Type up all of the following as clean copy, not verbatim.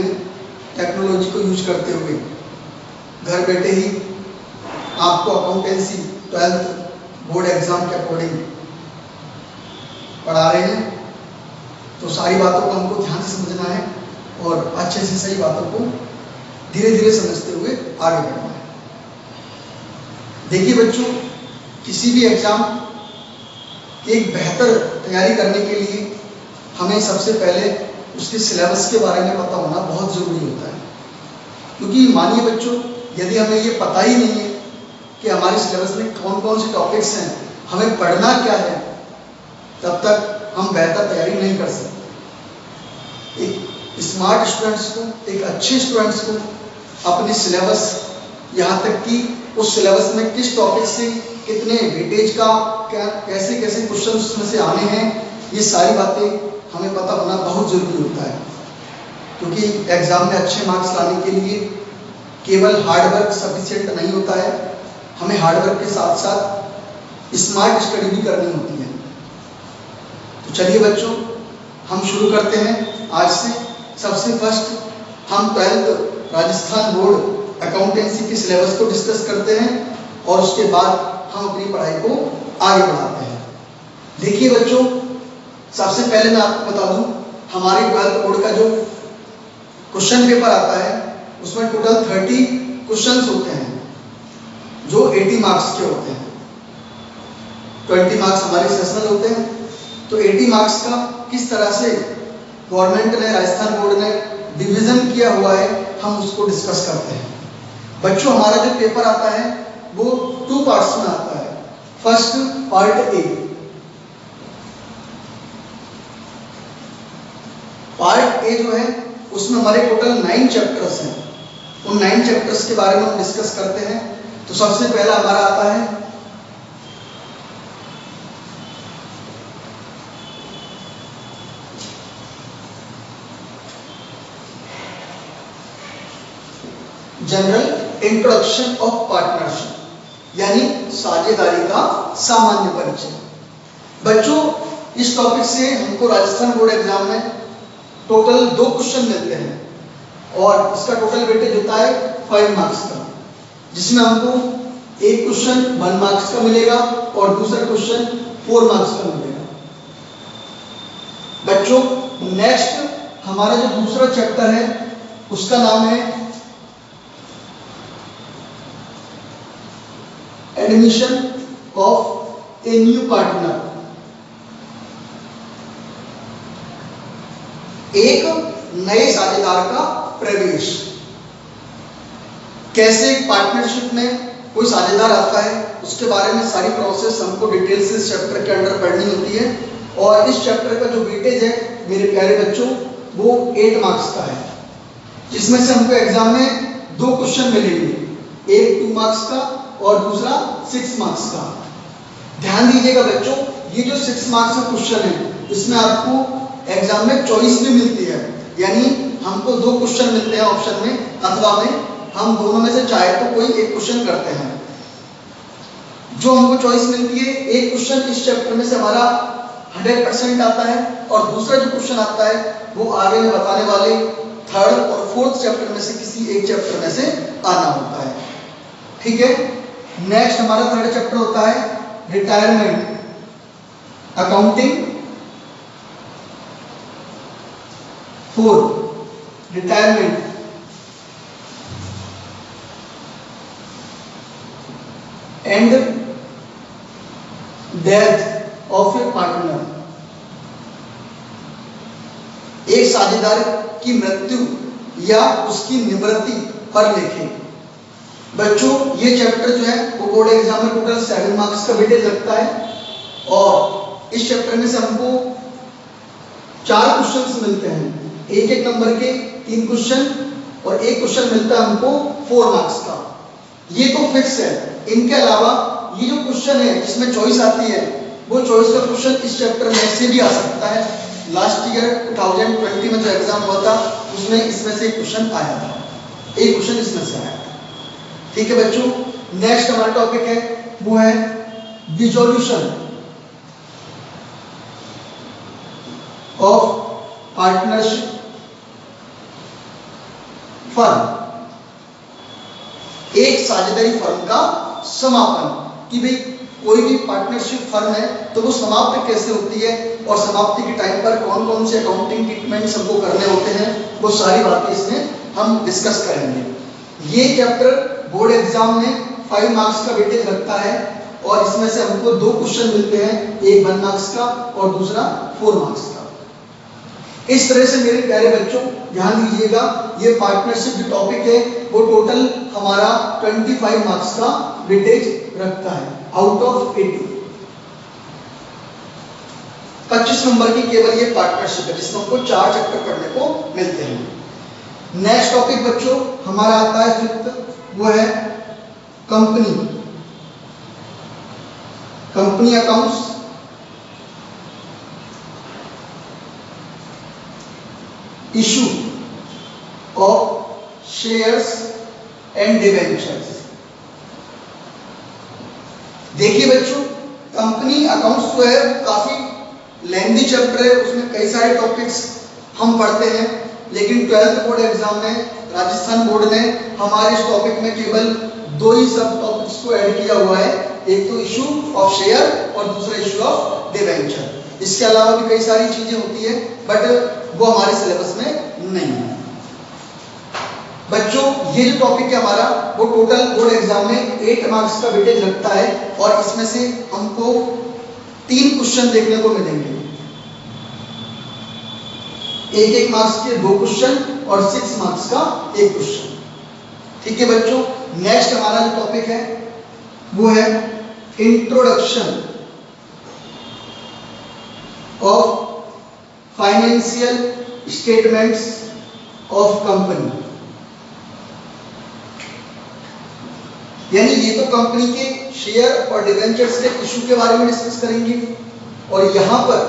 हैं टेक्नोलॉजी को यूज करते हुए घर बैठे ही आपको अकाउंटेंसी 12th बोर्ड एग्जाम के अकॉर्डिंग पढ़ा रहे हैं। तो सारी बातों को हमको ध्यान से समझना है और अच्छे से सही बातों को धीरे धीरे समझते हुए आगे बढ़ना है। देखिए बच्चों, किसी भी एग्जाम की एक बेहतर तैयारी करने के लिए हमें सबसे पहले उसके सिलेबस के बारे में पता होना बहुत ज़रूरी होता है। क्योंकि मानिए बच्चों, यदि हमें ये पता ही नहीं है कि हमारे सिलेबस में कौन कौन से टॉपिक्स हैं, हमें पढ़ना क्या है, तब तक हम बेहतर तैयारी नहीं कर सकते। एक स्मार्ट स्टूडेंट्स को, एक अच्छे स्टूडेंट्स को अपने सिलेबस, यहाँ तक कि उस सिलेबस में किस टॉपिक से कितने वेटेज का क्या कैसे कैसे क्वेश्चन उसमें से आने हैं, ये सारी बातें हमें पता होना बहुत ज़रूरी होता है। क्योंकि एग्ज़ाम में अच्छे मार्क्स लाने के लिए केवल हार्डवर्क सफिशिएंट नहीं होता है, हमें हार्डवर्क के साथ साथ स्मार्ट स्टडी भी करनी होती है। तो चलिए बच्चों, हम शुरू करते हैं आज से। सबसे फर्स्ट हम 12th राजस्थान बोर्ड अकाउंटेंसी के सिलेबस को डिस्कस करते हैं और उसके बाद हम अपनी पढ़ाई को आगे बढ़ाते हैं। देखिए बच्चों, सबसे पहले मैं आपको बता दूं, हमारे 12th बोर्ड का जो क्वेश्चन पेपर आता है उसमें टोटल 30 क्वेश्चंस होते हैं जो 80 मार्क्स के होते हैं। 20 मार्क्स हमारे सेशनल होते हैं। तो 80 मार्क्स का किस तरह से गवर्नमेंट ने, राजस्थान बोर्ड ने डिवीजन किया हुआ है, हम उसको डिस्कस करते हैं। बच्चों, हमारा जो पेपर आता है वो 2 पार्ट्स में आता है। First part A. Part A जो है उसमें हमारे टोटल 9 चैप्टर्स हैं। उन 9 चैप्टर्स के बारे में हम डिस्कस करते हैं। तो सबसे पहला हमारा आता है जनरल इंट्रोडक्शन ऑफ पार्टनरशिप, यानी साझेदारी का सामान्य परिचय। बच्चों, इस टॉपिक से हमको राजस्थान बोर्ड एग्जाम में टोटल 2 क्वेश्चन मिलते हैं और इसका टोटल वेटेज होता है 5 मार्क्स का, जिसमें हमको एक क्वेश्चन 1 मार्क्स का मिलेगा और दूसरा क्वेश्चन 4 मार्क्स का मिलेगा। बच्चों, नेक्स्ट हमारा जो दूसरा चैप्टर है उसका नाम है admission of a new partner. एक नए साझेदार का प्रवेश। कैसे एक पार्टनरशिप में कोई साझेदार आता है, उसके बारे में सारी प्रोसेस हमको डिटेल से इस चैप्टर के अंदर पढ़नी होती है। और इस चैप्टर का जो वेटेज है मेरे प्यारे बच्चों, वो 8 मार्क्स का है, जिसमें से हमको एग्जाम में 2 क्वेश्चन मिलेंगे, एक 2 मार्क्स का और दूसरा 6 मार्क्स का। ध्यान दीजिएगा बच्चों, ये जो 6 मार्क्स का क्वेश्चन है इसमें आपको एग्जाम में चॉइस भी मिलती है, यानी हमको 2 क्वेश्चन मिलते हैं ऑप्शन में अथवा में, हम दोनों में से चाहे तो कोई एक क्वेश्चन करते हैं। जो हमको चॉइस मिलती है, एक क्वेश्चन इस चैप्टर में से हमारा 100% आता है और दूसरा जो क्वेश्चन आता है वो आगे में बताने वाले 3rd और 4th चैप्टर में से किसी एक चैप्टर में से आना होता है। ठीक है। नेक्स्ट हमारा 3rd चैप्टर होता है retirement accounting for retirement and death of A partner. एक साझेदार की मृत्यु या उसकी निवृत्ति पर लेखें। बच्चों, ये चैप्टर जो है वो बोर्ड एग्जाम में टोटल 7 मार्क्स का वेटेज लगता है और इस चैप्टर में से हमको 4 क्वेश्चंस मिलते हैं, एक नंबर के 3 क्वेश्चन और एक क्वेश्चन मिलता है हमको 4 मार्क्स का। ये तो फिक्स है। इनके अलावा ये जो क्वेश्चन है जिसमें चॉइस आती है, वो चॉइस का क्वेश्चन इस चैप्टर में से भी आ सकता है। लास्ट ईयर 2020 में जो एग्जाम हुआ था उसमें इसमें से एक क्वेश्चन आया था, एक क्वेश्चन इसमें से आया था। ठीक है बच्चों, नेक्स्ट हमारा टॉपिक है वो है डिसॉल्यूशन ऑफ पार्टनरशिप फर्म, एक साझेदारी फर्म का समापन, कि भाई कोई भी पार्टनरशिप फर्म है तो वो समाप्त कैसे होती है और समाप्ति के टाइम पर कौन कौन से अकाउंटिंग ट्रीटमेंट सबको करने होते हैं, वो सारी बातें इसमें हम डिस्कस करेंगे। ये चैप्टर बोर्ड एग्जाम में 5 मार्क्स का वेटेज रखता है और इसमें से हमको 2 क्वेश्चन मिलते हैं, एक 1 मार्क्स का और दूसरा 4 मार्क्स का। इस तरह से मेरे प्यारे बच्चों ध्यान दीजिएगा, ये पार्टनरशिप जो टॉपिक है वो टोटल हमारा 25 मार्क्स का वेटेज रखता है आउट ऑफ 80। 25 नंबर की केवल ये पार्टनरशिप है जिसमें हमको 4 चैप्टर पढ़ने को मिलते हैं। नेक्स्ट टॉपिक बच्चों हमारा आता है 5th, वो है company accounts, issue of shares and debentures. देखिए बच्चों, कंपनी अकाउंट्स जो है काफी लेंथी चैप्टर है, उसमें कई सारे टॉपिक्स हम पढ़ते हैं, लेकिन 12th बोर्ड एग्जाम में राजस्थान बोर्ड ने हमारे इस टॉपिक में केवल 2 ही सब टॉपिक्स को ऐड किया हुआ है, एक तो इशू ऑफ शेयर और दूसरा इशू ऑफ डिवेंचर। इसके अलावा भी कई सारी चीजें होती है बट वो हमारे सिलेबस में नहीं है। बच्चों ये जो टॉपिक है हमारा वो टोटल बोर्ड एग्जाम में 8 मार्क्स का वेटेज रखता है और इसमें से हमको 3 क्वेश्चन देखने को मिलेंगे, 1-1 मार्क्स के 2 क्वेश्चन और 6 मार्क्स का 1 क्वेश्चन। ठीक है बच्चों, नेक्स्ट हमारा जो टॉपिक है वो है introduction of financial statements of company. यानी ये तो कंपनी के शेयर और डिवेंचर्स के इशू के बारे में डिस्कस करेंगे और यहाँ पर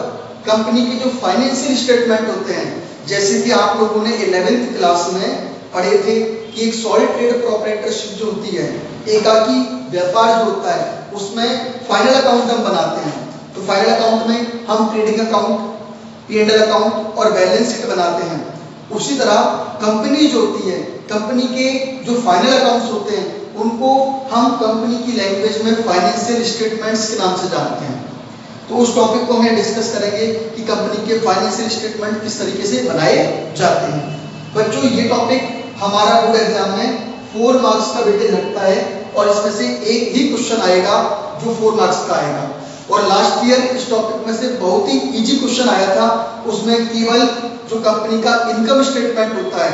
कंपनी के जो फाइनेंशियल स्टेटमेंट होते हैं, जैसे कि आप लोगों ने 11th क्लास में पढ़े थे कि एक सॉलिड ट्रेड प्रोप्राइटरशिप जो होती है, एकाकी व्यापार जो होता है, उसमें फाइनल अकाउंट हम बनाते हैं। तो फाइनल अकाउंट में हम ट्रेडिंग अकाउंट, P&L अकाउंट और बैलेंस शीट बनाते हैं। उसी तरह कंपनी जो होती है, कंपनी के जो फाइनल अकाउंट्स होते हैं उनको हम कंपनी की लैंग्वेज में फाइनेंशियल स्टेटमेंट्स के नाम से जानते हैं। तो उस टॉपिक को हम डिस्कस करेंगे कि कंपनी के फाइनेंशियल स्टेटमेंट किस तरीके से बनाए जाते हैं। बच्चों ये टॉपिक हमारा बोर्ड एग्जाम में 4 मार्क्स का वेटेज रखता है और इसमें से एक ही क्वेश्चन आएगा जो 4 मार्क्स का आएगा। और लास्ट ईयर इस टॉपिक में से बहुत ही इजी क्वेश्चन आया था, उसमें केवल जो कंपनी का इनकम स्टेटमेंट होता है,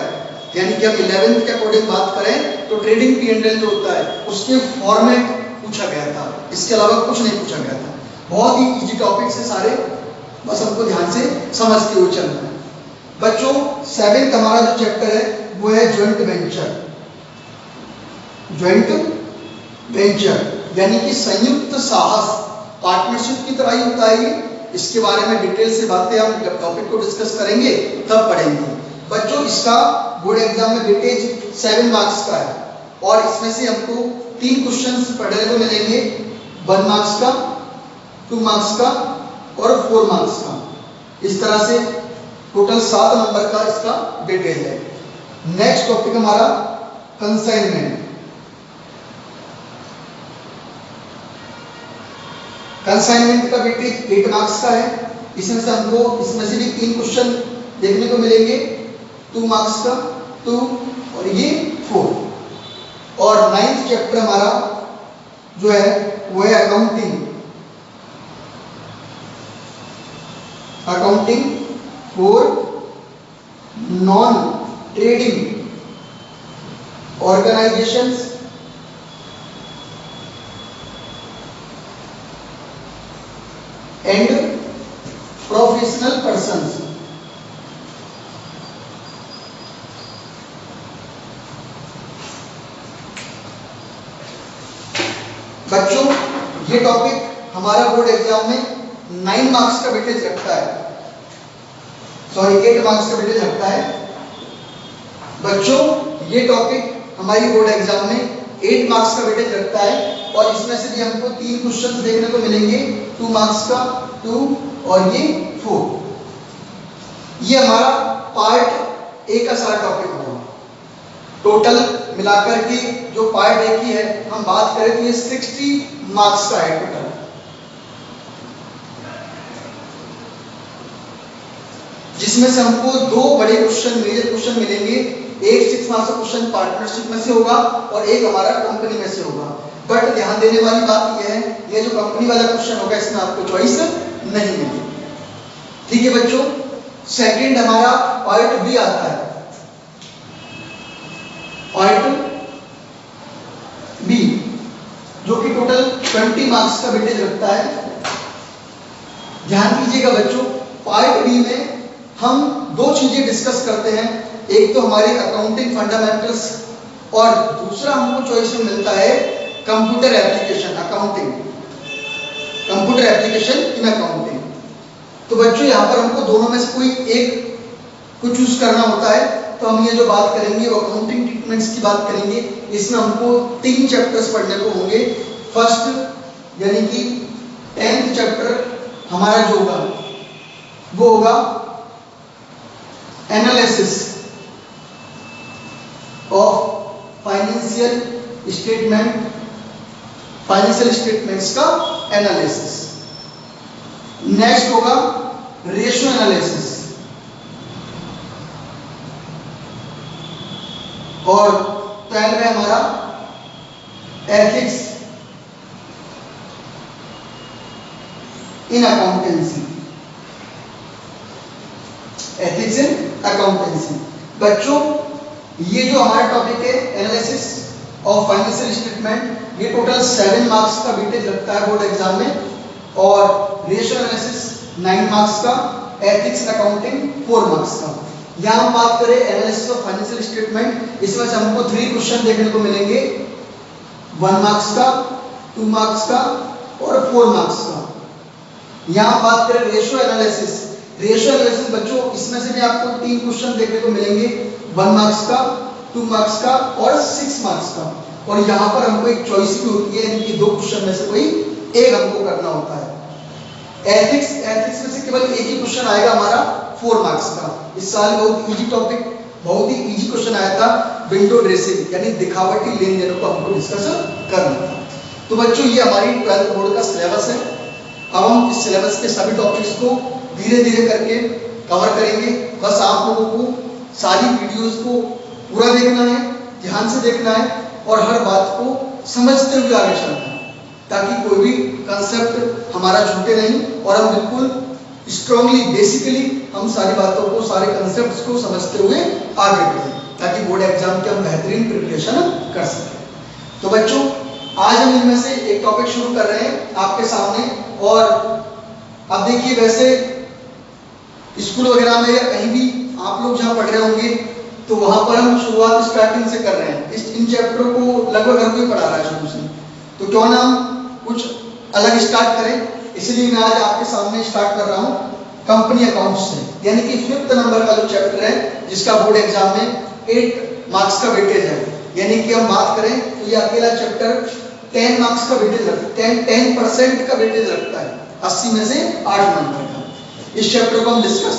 यानी कि हम 11th के अकॉर्डिंग बात करें तो ट्रेडिंग P&L जो होता है उसके फॉर्मेट पूछा गया था, इसके अलावा कुछ नहीं पूछा गया था। बहुत ही इजी टॉपिक से सारे, बस हमको ध्यान से समझते हुए चलना है। बच्चों 7th हमारा जो चैप्टर है वो है ज्वाइंट वेंचर। ज्वाइंट वेंचर यानी कि संयुक्त साहस, पार्टनरशिप की तरह ही होता है ये। इसके बारे में डिटेल से बातें हम जब टॉपिक को डिस्कस करेंगे तब पढ़ेंगे। बच्चों इसका बोर्ड एग्जाम में वेटेज 7 मार्क्स का है और इसमें से हमको 3 क्वेश्चंस पढ़ने को मिलेंगे, 1 मार्क्स का, 2 मार्क्स का और 4 मार्क्स का। इस तरह से टोटल 7 नंबर का इसका वेटेज है। नेक्स्ट टॉपिक हमारा कंसाइनमेंट। कंसाइनमेंट का वेटेज 8 मार्क्स का है। इसमें से हमको इसमें से भी 3 क्वेश्चन देखने को मिलेंगे, 2 मार्क्स का, 2 और ये 4। और 9th चैप्टर हमारा जो है वो है accounting for non trading organisations and professional persons. बच्चों ये टॉपिक हमारा बोर्ड एग्जाम में 9 मार्क्स का वेटेज रखता है, सॉरी 8 मार्क्स का वेटेज रखता है। बच्चों ये टॉपिक हमारी बोर्ड एग्जाम में 8 मार्क्स का वेटेज रखता है और इसमें से भी हमको 3 क्वेश्चन देखने को मिलेंगे, 2 मार्क्स का, 2 और ये 4। ये हमारा पार्ट ए का सारा टॉपिक होगा। टोटल मिलाकर के जो पार्ट ए की है हम बात करें तो ये 60 मार्क्स का है टोटल। जिसमें से हमको दो बड़े क्वेश्चन, मेजर क्वेश्चन मिलेंगे। एक 6 मार्क्स का क्वेश्चन पार्टनरशिप में से होगा और एक हमारा कंपनी में से होगा। बट ध्यान देने वाली बात यह है, ये जो कंपनी वाला क्वेश्चन होगा इसमें आपको चॉइस नहीं मिलेगी। ठीक है बच्चों, सेकंड हमारा पार्ट बी आता है। पार्ट बी जो कि टोटल 20 मार्क्स का वेटेज रखता है। ध्यान दीजिएगा बच्चों, पार्ट बी में हम दो चीजें डिस्कस करते हैं। एक तो हमारे अकाउंटिंग फंडामेंटल्स और दूसरा हमको चॉइस में मिलता है computer application accounting, computer application in accounting. तो बच्चों यहाँ पर हमको दोनों में से कोई एक को चूज करना होता है। तो हम ये जो बात करेंगे वो अकाउंटिंग ट्रीटमेंट्स की बात करेंगे। इसमें हमको 3 चैप्टर्स पढ़ने को होंगे। फर्स्ट यानी कि 10th चैप्टर हमारा जो होगा वो होगा एनालिसिस ऑफ फाइनेंशियल स्टेटमेंट्स का एनालिसिस। नेक्स्ट होगा रेशियो एनालिसिस और 12 है हमारा ethics in accountancy, ethics in accountancy. बच्चों ये जो हमारा टॉपिक है एनालिसिस ऑफ फाइनेंशियल स्टेटमेंट, ये टोटल 7 मार्क्स का वेटेज रखता है बोर्ड एग्जाम में। और रेशियो एनालिसिस 9 मार्क्स का, एथिक्स इन अकाउंटिंग 4 मार्क्स का। यहाँ हम बात करें एनालिसिस ऑफ फाइनेंशियल स्टेटमेंट, इसमें से हमको 3 क्वेश्चन देखने को मिलेंगे, 1 मार्क्स का, 2 मार्क्स का और 4 मार्क्स का। यहाँ बात करें रेशियो एनालिसिस, रेशियो एनालिसिस बच्चों इसमें से भी आपको 3 क्वेश्चन देखने को मिलेंगे, 1 मार्क्स का, 2 मार्क्स का और 6 मार्क्स का। और यहाँ पर हमको एक चॉइस भी होती है, इनकी 2 क्वेश्चन में से कोई एक हमको करना होता है। एथिक्स में से केवल एक ही क्वेश्चन आएगा हमारा 4 मार्क्स का। इस साल बहुत इजी टॉपिक, बहुत ही इजी क्वेश्चन आया था, विंडो ड्रेसिंग यानी दिखावटी लेन देनों को हमको डिस्कस करना था। तो बच्चों ये हमारी 12th बोर्ड का सिलेबस है। अब हम इस सिलेबस के सभी टॉपिक्स को धीरे धीरे करके कवर करेंगे। बस आप लोगों को सारी वीडियोस को पूरा देखना है, ध्यान से देखना है और हर बात को समझते हुए आगे चलना है, ताकि कोई भी कंसेप्ट हमारा छूटे नहीं और हम बिल्कुल स्ट्रांगली बेसिकली हम सारी बातों को, सारे कंसेप्ट्स को समझते हुए आगे बढ़ें, ताकि बोर्ड एग्जाम के हम बेहतरीन प्रिपरेशन कर सकें। तो बच्चों आज हम इनमें से एक टॉपिक शुरू कर रहे हैं आपके सामने। और अब देखिए, वैसे स्कूल वगैरह में या कहीं भी आप लोग जहाँ पढ़ रहे होंगे तो वहां पर हम शुरुआत स्टार्टिंग से कर रहे हैं। इन चैप्टरों को लगभग हर कोई पढ़ा रहा है शुरू से, तो क्यों ना हम कुछ अलग स्टार्ट करें। इसलिए मैं आज आपके सामने स्टार्ट कर रहा हूँ कंपनी अकाउंट्स से, यानी कि 5th नंबर का जो चैप्टर है जिसका बोर्ड एग्जाम में 8 मार्क्स का वेटेज है। यानी कि हम बात करें तो ये अकेला चैप्टर 10 मार्क्स का वेटेज रखता है, 10% का वेटेज रखता है, 80 में से 8 नंबर का। इस चैप्टर को हम डिस्कस